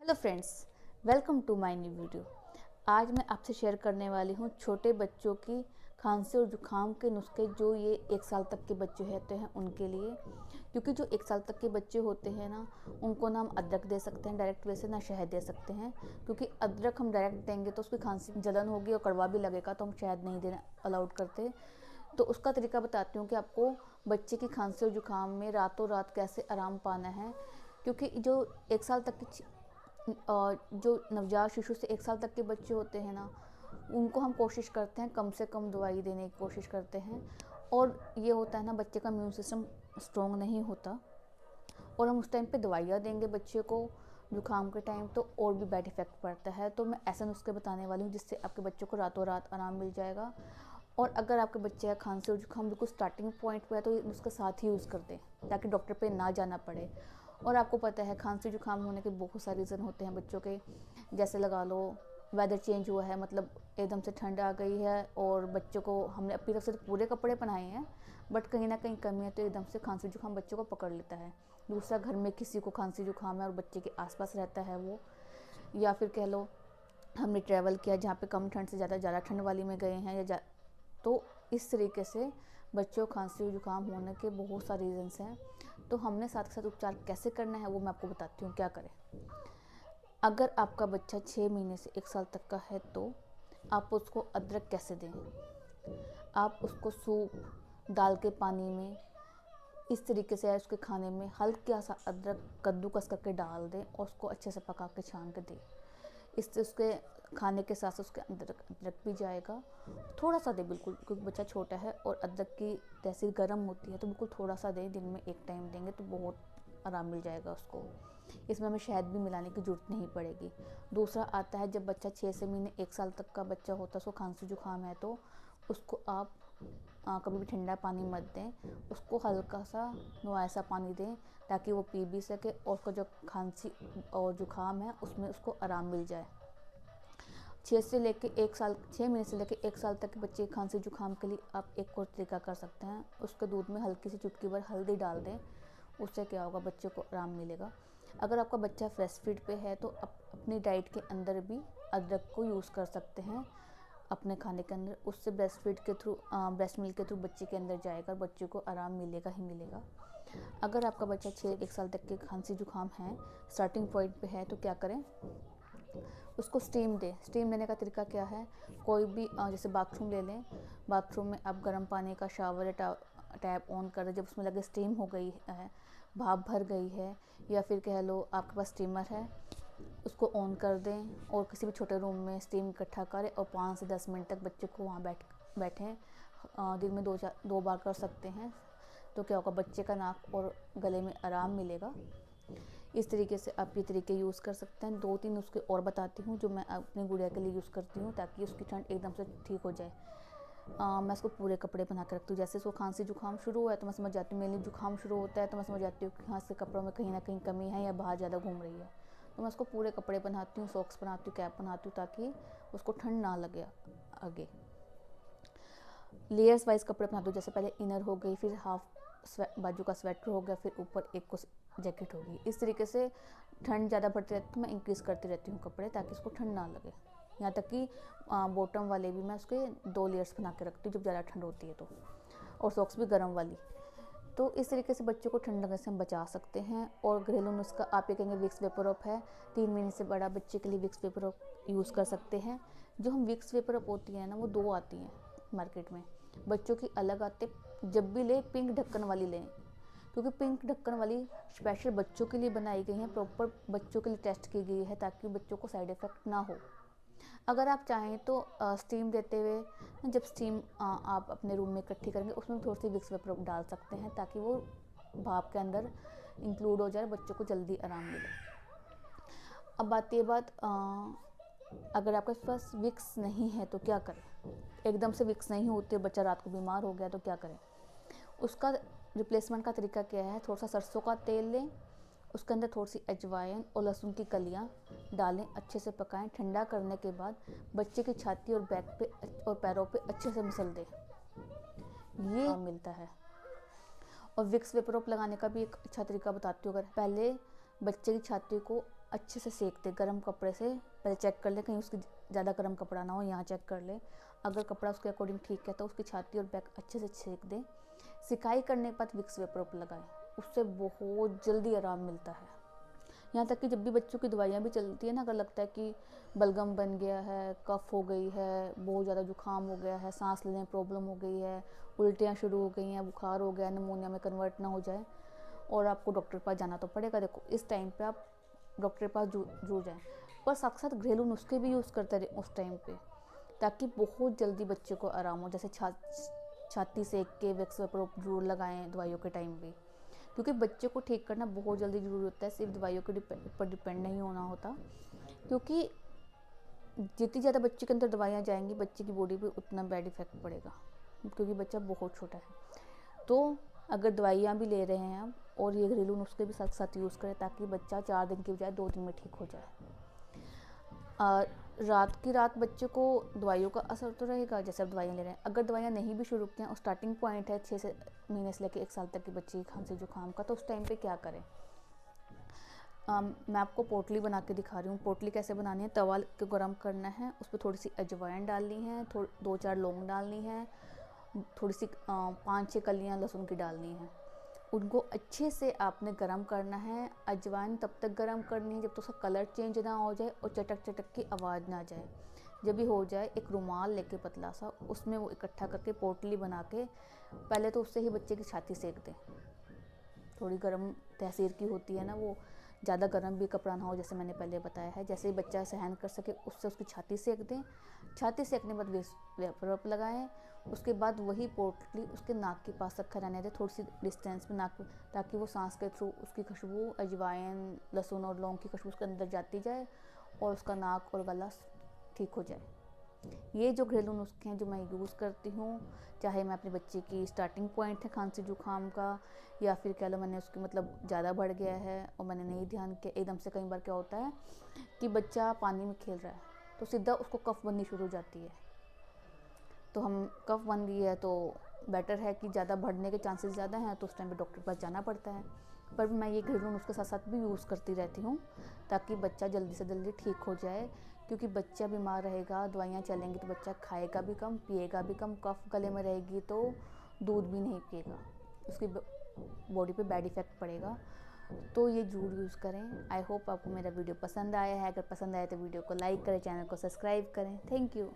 Hello friends, welcome to my new video. आज मैं आपसे शेयर करने वाली हूँ छोटे बच्चों की खांसी और जुकाम के नुस्खे जो ये 1 साल तक के बच्चे होते हैं उनके लिए। क्योंकि जो 1 साल तक के बच्चे होते हैं ना, उनको ना हम अदरक दे सकते हैं डायरेक्ट वे से, ना शहद दे सकते हैं। क्योंकि अदरक हम डायरेक्ट देंगे तो उसकी खांसी जलन होगी और कड़वा भी लगेगा, तो हम शहद नहीं देना अलाउड करते। तो उसका तरीका बताती हूँ कि आपको बच्चे की खांसी और जुकाम में रातों रात कैसे आराम पाना है। क्योंकि जो 1 साल तक की जो नवजात शिशु से 1 साल तक के बच्चे होते हैं ना, उनको हम कोशिश करते हैं कम से कम दवाई देने की कोशिश करते हैं। और ये होता है ना, बच्चे का इम्यून सिस्टम स्ट्रॉन्ग नहीं होता और हम उस टाइम पे दवाइयाँ देंगे बच्चे को जुकाम के टाइम, तो और भी बैड इफ़ेक्ट पड़ता है। तो मैं ऐसे नुस्खे बताने वाली हूँ जिससे आपके बच्चों को रातों रात आराम मिल जाएगा। और अगर आपके बच्चे का खांसी और जुकाम बिल्कुल स्टार्टिंग पॉइंट पे है तो ये नुस्खे साथ ही यूज़ कर दें ताकि डॉक्टर पे ना जाना पड़े। और आपको पता है खांसी जुकाम होने के बहुत सारे रीज़न होते हैं बच्चों के। जैसे लगा लो वेदर चेंज हुआ है, मतलब एकदम से ठंड आ गई है और बच्चों को हमने अपनी तरफ से तो पूरे कपड़े पहनाए हैं, बट कहीं ना कहीं कमी है तो एकदम से खांसी जुकाम बच्चों को पकड़ लेता है। दूसरा, घर में किसी को खांसी जुकाम है और बच्चे के आसपास रहता है वो, या फिर कह लो हमने ट्रैवल किया जहाँ पे कम ठंड से ज़्यादा ठंड वाली में गए हैं तो इस तरीके से बच्चों को खांसी और जुकाम होने के बहुत सारे रीजंस हैं। तो हमने साथ के साथ उपचार कैसे करना है वो मैं आपको बताती हूँ क्या करें। अगर आपका बच्चा 6 महीने से 1 साल तक का है तो आप उसको अदरक कैसे दें। आप उसको सूप डाल के पानी में इस तरीके से उसके खाने में हल्का सा अदरक कद्दूकस करके डाल दें और उसको अच्छे से पका के छान के दें। इससे उसके खाने के साथ साथ उसके अंदर अदरक भी जाएगा। थोड़ा सा दे बिल्कुल, क्योंकि बच्चा छोटा है और अदरक की तहसील गर्म होती है, तो बिल्कुल थोड़ा सा दे, दिन में एक टाइम देंगे तो बहुत आराम मिल जाएगा उसको। इसमें हमें शहद भी मिलाने की ज़रूरत नहीं पड़ेगी। दूसरा आता है, जब बच्चा 6 से महीने 1 साल तक का बच्चा होता है, उसको खांसी जुकाम है तो उसको आप कभी भी ठंडा पानी मत दें, उसको हल्का सा नवाया सा पानी दें ताकि वो पी भी सके और उसका जो खांसी और जुकाम है उसमें उसको आराम मिल जाए। 6 महीने से लेके 1 साल तक के बच्चे की खांसी जुकाम के लिए आप एक और तरीका कर सकते हैं, उसके दूध में हल्की सी चुटकी भर हल्दी डाल दें। उससे क्या होगा, बच्चे को आराम मिलेगा। अगर आपका बच्चा ब्रेस्ट फीड पे है तो आप अपनी डाइट के अंदर भी अदरक को यूज़ कर सकते हैं अपने खाने के अंदर। उससे ब्रेस्ट फीड के थ्रू ब्रेस्ट मिल्क के थ्रू बच्चे के अंदर जाएगा और बच्चे को आराम मिलेगा ही मिलेगा। अगर आपका बच्चा 1 साल तक के खांसी जुकाम है, स्टार्टिंग पॉइंट पे है, तो क्या करें, उसको स्टीम दें। स्टीम देने का तरीका क्या है, कोई भी जैसे बाथरूम ले लें, बाथरूम में आप गर्म पानी का शावर या टैप ऑन कर दें। जब उसमें लगे स्टीम हो गई है, भाप भर गई है, या फिर कह लो आपके पास स्टीमर है, उसको ऑन कर दें और किसी भी छोटे रूम में स्टीम इकट्ठा करें और 5 से 10 मिनट तक बच्चे को वहाँ बैठें। दिन में 2 बार कर सकते हैं, तो क्या होगा, बच्चे का नाक और गले में आराम मिलेगा। इस तरीके से आप ये तरीके यूज़ कर सकते हैं। 2-3 नुस्खे और बताती हूँ जो मैं अपनी गुड़िया के लिए यूज़ करती हूँ ताकि उसकी ठंड एकदम से ठीक हो जाए। मैं उसको पूरे कपड़े पहना के रखती हूँ। जैसे उसको खांसी जुकाम शुरू हुआ है तो मैं समझ जाती हूँ, मेनली जुकाम शुरू होता है तो मैं समझ जाती हूँ कि हाँ, इसके कपड़ों में कहीं ना कहीं कमी है या बाहर ज़्यादा घूम रही है, तो मैं उसको पूरे कपड़े पहनाती हूँ, सॉक्स पहनाती हूँ, कैप पहनाती हूँ ताकि उसको ठंड ना लगे। आगे लेयर्स वाइज कपड़े पहनाती हूँ, जैसे पहले इनर हो गई, फिर हाफ बाजू का स्वेटर हो गया, फिर ऊपर एक को जैकेट होगी। इस तरीके से ठंड ज़्यादा बढ़ती रहती है तो मैं इंक्रीज़ करती रहती हूँ कपड़े ताकि उसको ठंड ना लगे। यहाँ तक कि बॉटम वाले भी मैं उसके 2 लेयर्स बना के रखती हूँ जब ज़्यादा ठंड होती है तो, और सॉक्स भी गर्म वाली। तो इस तरीके से बच्चों को ठंड लगने से हम बचा सकते हैं। और घरेलू नुस्खा आप ये कहेंगे विक्स वेपोरॉप है, 3 महीने से बड़ा बच्चे के लिए विक्स वेपोरॉप यूज़ कर सकते हैं। जो हम विक्स वेपोरॉप होती है ना, वो 2 आती हैं मार्केट में, बच्चों की अलग आते। जब भी ले पिंक ढक्कन वाली लें, क्योंकि पिंक ढक्कन वाली स्पेशल बच्चों के लिए बनाई गई है, प्रॉपर बच्चों के लिए टेस्ट की गई है ताकि बच्चों को साइड इफ़ेक्ट ना हो। अगर आप चाहें तो स्टीम देते हुए, जब स्टीम आप अपने रूम में इकट्ठी करेंगे उसमें थोड़ी सी विक्स वेपर डाल सकते हैं ताकि वो भाप के अंदर इंक्लूड हो जाए, बच्चों को जल्दी आराम मिले। अब बात अगर आपके पास विक्स नहीं है तो क्या करें। एकदम से विक्स नहीं होती है, बच्चा रात को बीमार हो गया तो क्या करें। उसका रिप्लेसमेंट का तरीका क्या है, थोड़ा सा सरसों का तेल लें, उसके अंदर थोड़ी सी अजवाइन और लहसुन की कलियाँ डालें, अच्छे से पकाएं। ठंडा करने के बाद बच्चे की छाती और बैक पे और पैरों पे अच्छे से मसल दें, ये मिलता है। और विक्स वेपरोप लगाने का भी एक अच्छा तरीका बताती हूँ। अगर पहले बच्चे की छाती को अच्छे से सेक दे गर्म कपड़े से। पहले चेक कर ले कहीं उसकी ज़्यादा गर्म कपड़ा ना हो, यहाँ चेक कर ले। अगर कपड़ा उसके अकॉर्डिंग ठीक है तो उसकी छाती और बैक अच्छे से सेक दे। सिकाई करने के बाद विक्स वेपर लगाएं, उससे बहुत जल्दी आराम मिलता है। यहाँ तक कि जब भी बच्चों की दवाइयाँ भी चलती है ना, अगर लगता है कि बलगम बन गया है, कफ हो गई है, बहुत ज़्यादा जुकाम हो गया है, सांस लेने में प्रॉब्लम हो गई है, उल्टियाँ शुरू हो गई हैं, बुखार हो गया, निमोनिया में कन्वर्ट ना हो जाए और आपको डॉक्टर के पास जाना तो पड़ेगा। देखो इस टाइम पे आप डॉक्टर के पास जुड़ जाएँ, पर साथ साथ घरेलू नुस्खे भी यूज़ करते रहे उस टाइम पे, ताकि बहुत जल्दी बच्चे को आराम हो। जैसे छाती सेक के विक्स वेपर जरूर लगाएं दवाइयों के टाइम पे, क्योंकि बच्चे को ठीक करना बहुत जल्दी ज़रूरी होता है, सिर्फ दवाइयों के ऊपर डिपेंड नहीं होना होता। क्योंकि जितनी ज़्यादा बच्चे के अंदर दवाइयाँ जाएंगी बच्चे की बॉडी पे उतना बैड इफेक्ट पड़ेगा, क्योंकि बच्चा बहुत छोटा है। तो अगर दवाइयाँ भी ले रहे हैं आप, और ये घरेलू नुस्खे भी साथ साथ यूज़ करें, ताकि बच्चा 4 दिन की बजाय 2 दिन में ठीक हो जाए। रात की रात बच्चे को दवाइयों का असर तो रहेगा, जैसे आप दवाइयाँ ले रहे हैं। अगर दवाइयाँ नहीं भी शुरू की हैं और स्टार्टिंग पॉइंट है 6 महीने से लेकर 1 साल तक की बच्ची की खांसी जुकाम का, तो उस टाइम पे क्या करें। मैं आपको पोटली बना के दिखा रही हूँ। पोटली कैसे बनानी है, तवा को गर्म करना है, उस पर थोड़ी सी अजवाइन डालनी है, 2-4 लौंग डालनी है, थोड़ी सी 5-6 कलियाँ लहसुन की डालनी है। उनको अच्छे से आपने गरम करना है। अजवाइन तब तक गरम करनी है जब तक उसका कलर चेंज ना हो जाए और चटक चटक की आवाज़ ना जाए। जब भी हो जाए एक रुमाल लेके पतला सा, उसमें वो इकट्ठा करके पोटली बना के, पहले तो उससे ही बच्चे की छाती सेक दें। थोड़ी गर्म तहसीर की होती है ना वो, ज़्यादा गर्म भी कपड़ा ना हो, जैसे मैंने पहले बताया है। जैसे ही बच्चा सहन कर सके उससे उसकी छाती सेक दें। छाती सेकने के बाद वेपर लगाएं। उसके बाद वही पोटली उसके नाक के पास रखा रहने दें, थोड़ी सी डिस्टेंस में नाक, ताकि वो सांस के थ्रू उसकी खुशबू, अजवाइन, लहसुन और लौंग की खुशबू उसके अंदर जाती जाए और उसका नाक और गला ठीक हो जाए। ये जो घरेलू नुस्खे हैं जो मैं यूज़ करती हूँ, चाहे मैं अपने बच्चे की स्टार्टिंग पॉइंट है खांसी जुकाम का, या फिर कह लो मैंने उसकी मतलब ज़्यादा बढ़ गया है और मैंने नहीं ध्यान किया, एकदम से कई बार क्या होता है कि बच्चा पानी में खेल रहा है तो सीधा उसको कफ बननी शुरू हो जाती है। तो हम कफ बन गई है तो बेटर है कि ज़्यादा बढ़ने के चांसेस ज़्यादा हैं, तो उस टाइम पे डॉक्टर के पास जाना पड़ता है। पर मैं ये घरेलू नुस्खे साथ साथ भी यूज़ करती रहती हूँ, ताकि बच्चा जल्दी से जल्दी ठीक हो जाए। क्योंकि बच्चा बीमार रहेगा, दवाइयाँ चलेंगी तो बच्चा खाएगा भी कम, पिएगा भी कम, कफ गले में रहेगी तो दूध भी नहीं पिएगा, उसकी बॉडी पे बैड इफ़ेक्ट पड़ेगा। तो ये ज़रूर यूज़ करें। आई होप आपको मेरा वीडियो पसंद आया है। अगर पसंद आया तो वीडियो को लाइक करें, चैनल को सब्सक्राइब करें। Thank you.